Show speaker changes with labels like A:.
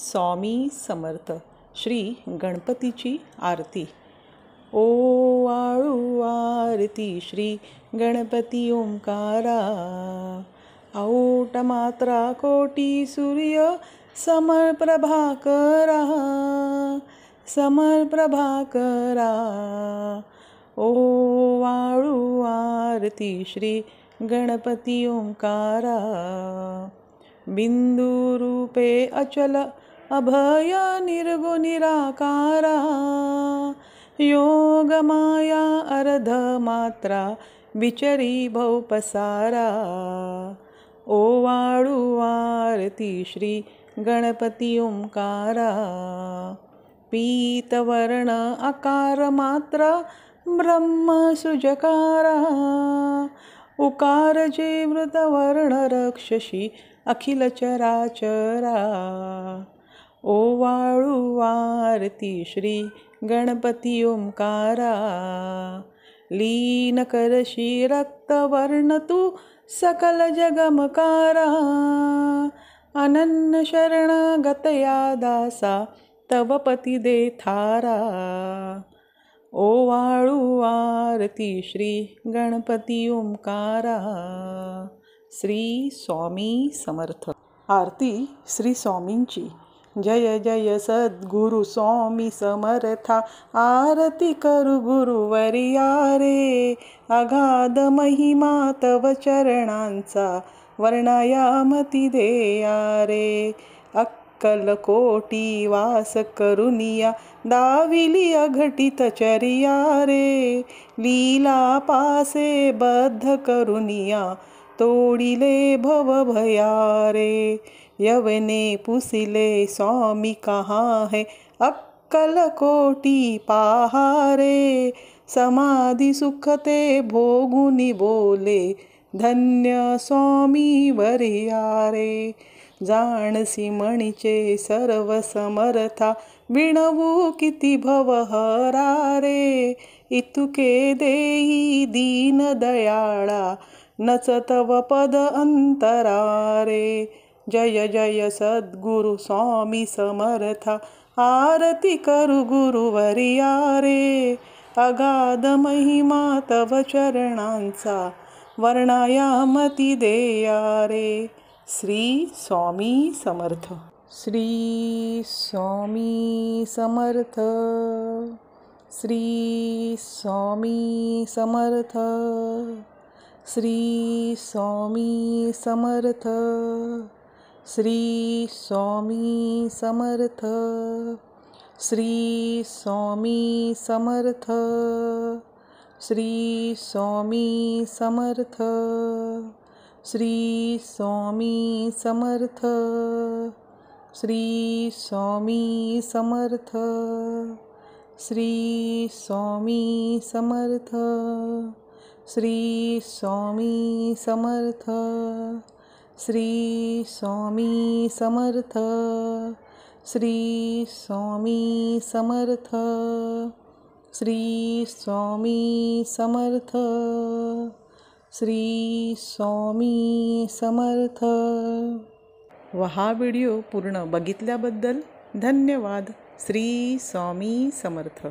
A: स्वामी समर्थ. श्री गणपतीची आरती. ओ वाळू आरती श्री गणपती ओंकारा. औट मात्रा कोटी सूर्य समप्रभाकरा. समप्रभाकरा. ओ वाळू आरती श्री गणपती ओंकारा. बिंदू रूपे अचल अभय निर्गुण निराकारा. योग माया अर्ध मात्रा विचरी भव पसारा. ओ वाळू आरती श्री गणपती ओंकारा. पीतवर्ण आकार मात्रा ब्रह्म सृजकारा. उकार जे वृतवर्ण रक्षसी अखिल चराचरा. ओ वाळू आरती श्री गणपती ओंकारा. लीन करशी रक्तवर्ण तू सकल जगमकारा. अनन्य शरण गतया दासा तव पती दे थारा. ओ वाळू आरती श्री गणपती ओंकारा. श्री स्वामी समर्थ. आरती श्री स्वामींची. जय जय सद्गुरु स्वामी समर्था. आरती करू गुरुवर्या रे. अगाध महिमा तव चरणांचा वर्णायामती देया रे. अक्कल कोटी वास करुनिया दाविली अघटित चर्या रे. लीला पासे बद्ध करुनिया तोडिले भव भया रे. यवने पुसिले स्वामी कहाँ है अक्कल कोटी पहारे. समाधि सुखते भोगुनी बोले धन्य स्वामी वर्या रे. जाणसी मणिचे सर्व समर्था विणवू किती भवहरा रे. इतुके देई दीन दयाळा नच तव पद अंतरा रे. जय जय सद्गुरु स्वामी समर्था. आरती करू गुरुवर्या रे. अगाध महिमा तव चरणांचा वर्णायामती देया रे. श्री स्वामी समर्थ. श्री स्वामी समर्थ. श्री स्वामी समर्थ. श्री स्वामी समर्थ. श्री स्वामी समर्थ. श्री स्वामी समर्थ. श्री स्वामी समर्थ. श्री स्वामी समर्थ. श्री स्वामी समर्थ. श्री स्वामी समर्थ. श्री स्वामी समर्थ. श्री स्वामी समर्थ. श्री स्वामी समर्थ. श्री स्वामी समर्थ. श्री स्वामी समर्थ. हा व्हिडिओ पूर्ण बघितल्याबद्दल धन्यवाद. श्री स्वामी समर्थ.